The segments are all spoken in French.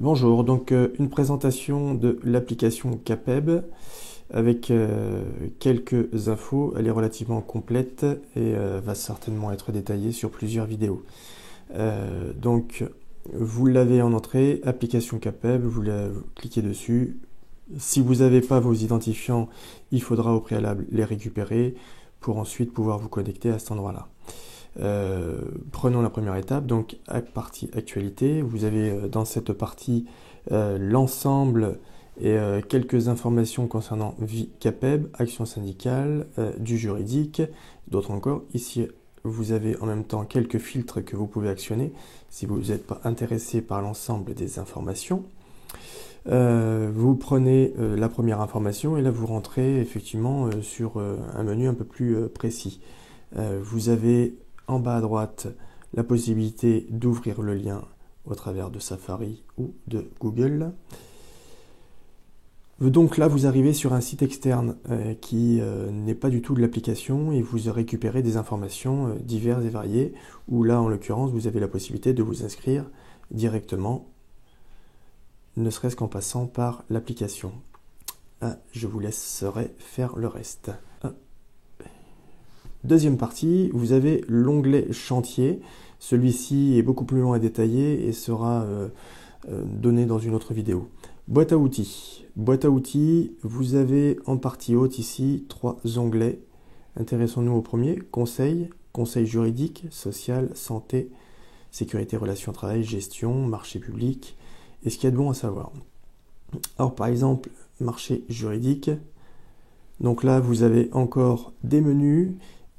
Bonjour, donc une présentation de l'application CAPEB avec quelques infos. Elle est relativement complète et va certainement être détaillée sur plusieurs vidéos. Donc vous l'avez en entrée, application CAPEB, vous cliquez dessus. Si vous n'avez pas vos identifiants, il faudra au préalable les récupérer pour ensuite pouvoir vous connecter à cet endroit-là. Prenons la première étape, donc partie actualité. Vous avez dans cette partie l'ensemble et quelques informations concernant vie CAPEB, action syndicale, du juridique, d'autres encore. Ici, vous avez en même temps quelques filtres que vous pouvez actionner si vous n'êtes pas intéressé par l'ensemble des informations. Vous prenez la première information et là vous rentrez effectivement sur un menu un peu plus précis. Vous avez en bas à droite la possibilité d'ouvrir le lien au travers de Safari ou de Google. Donc là, vous arrivez sur un site externe qui n'est pas du tout de l'application et vous récupérez des informations diverses et variées, où là, en l'occurrence, vous avez la possibilité de vous inscrire directement, ne serait-ce qu'en passant par l'application. Je vous laisserai faire le reste. Deuxième partie, vous avez l'onglet chantier. Celui-ci est beaucoup plus long à détailler et sera donné dans une autre vidéo. Boîte à outils. Boîte à outils, vous avez en partie haute ici 3 onglets. Intéressons-nous au premier, conseil, conseil juridique, social, santé, sécurité, relations, travail, gestion, marché public. Et ce qu'il y a de bon à savoir. Alors par exemple, marché juridique. Donc là, vous avez encore des menus.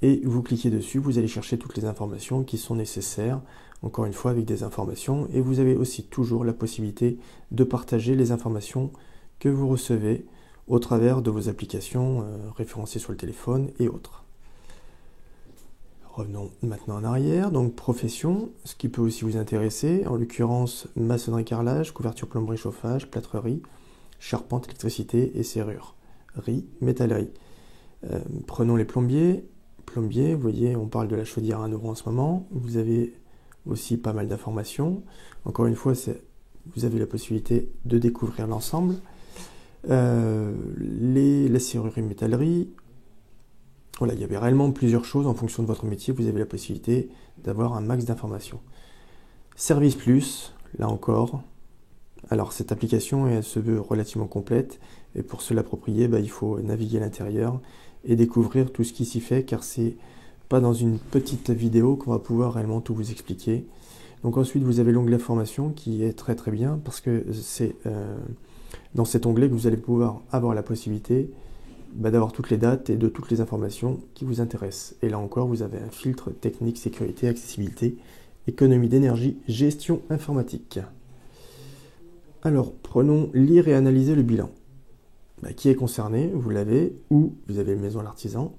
Et vous cliquez dessus, vous allez chercher toutes les informations qui sont nécessaires, encore une fois avec des informations, et vous avez aussi toujours la possibilité de partager les informations que vous recevez au travers de vos applications référencées sur le téléphone et autres. Revenons maintenant en arrière, donc profession, ce qui peut aussi vous intéresser, en l'occurrence maçonnerie carrelage, couverture plomberie chauffage, plâtrerie, charpente, électricité et serrurerie, métallerie. Prenons les plombiers. Plombier, vous voyez, on parle de la chaudière à 1 € en ce moment. Vous avez aussi pas mal d'informations. Encore une fois, vous avez la possibilité de découvrir l'ensemble. La serrurerie métallerie. Voilà, il y avait réellement plusieurs choses en fonction de votre métier. Vous avez la possibilité d'avoir un max d'informations. Service Plus, là encore. Alors, cette application, elle se veut relativement complète. Et pour se l'approprier, il faut naviguer à l'intérieur et découvrir tout ce qui s'y fait, car c'est pas dans une petite vidéo qu'on va pouvoir réellement tout vous expliquer. Donc ensuite, vous avez l'onglet formation qui est très très bien, parce que c'est dans cet onglet que vous allez pouvoir avoir la possibilité d'avoir toutes les dates et de toutes les informations qui vous intéressent. Et là encore, vous avez un filtre technique, sécurité, accessibilité, économie d'énergie, gestion informatique. Alors, prenons lire et analyser le bilan. Qui est concerné, vous l'avez, ou vous avez Maison l'Artisan.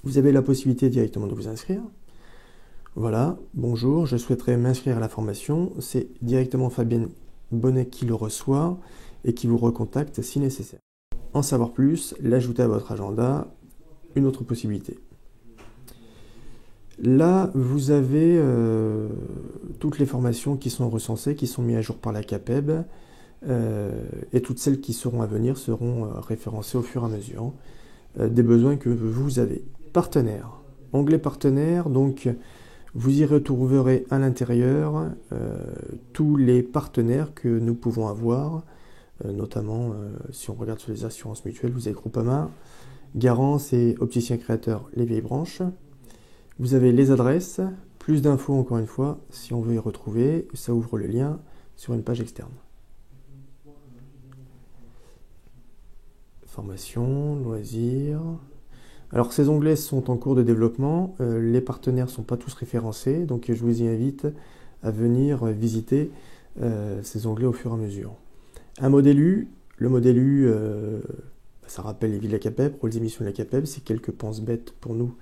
Vous avez la possibilité directement de vous inscrire. Voilà, bonjour, je souhaiterais m'inscrire à la formation. C'est directement Fabienne Bonnet qui le reçoit et qui vous recontacte si nécessaire. En savoir plus, l'ajouter à votre agenda, une autre possibilité. Là, vous avez toutes les formations qui sont recensées, qui sont mises à jour par la CAPEB. Et toutes celles qui seront à venir seront référencées au fur et à mesure des besoins que vous avez. Partenaires. Onglet partenaires, donc vous y retrouverez à l'intérieur tous les partenaires que nous pouvons avoir, notamment si on regarde sur les assurances mutuelles, vous avez Groupama, Garance et Opticien Créateur, les vieilles branches. Vous avez les adresses, plus d'infos encore une fois, si on veut y retrouver, ça ouvre le lien sur une page externe. Formation, loisirs. Alors ces onglets sont en cours de développement, les partenaires ne sont pas tous référencés, donc je vous y invite à venir visiter ces onglets au fur et à mesure. Un mode élu, le mode élu, ça rappelle les villes de la CAPEB, pour les émissions de la CAPEB, c'est quelques penses-bêtes pour nous,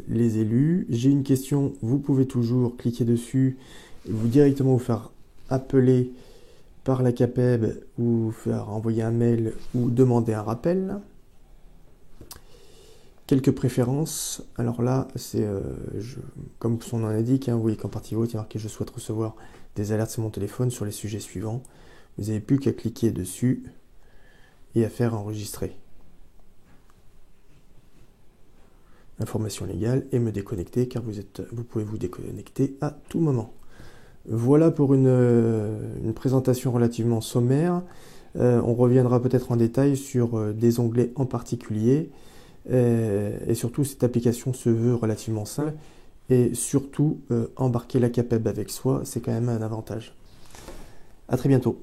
les élus. J'ai une question, vous pouvez toujours cliquer dessus, vous directement vous faire appeler par la CAPEB ou faire envoyer un mail ou demander un rappel. Quelques préférences. Alors là, c'est comme son nom l'indique, hein, vous voyez qu'en partie haute, il y a marqué je souhaite recevoir des alertes sur mon téléphone sur les sujets suivants. Vous n'avez plus qu'à cliquer dessus et à faire enregistrer. Information légale et me déconnecter car vous pouvez vous déconnecter à tout moment. Voilà pour une présentation relativement sommaire. On reviendra peut-être en détail sur des onglets en particulier. Et surtout, cette application se veut relativement simple. Et surtout, embarquer la CAPEB avec soi, c'est quand même un avantage. À très bientôt.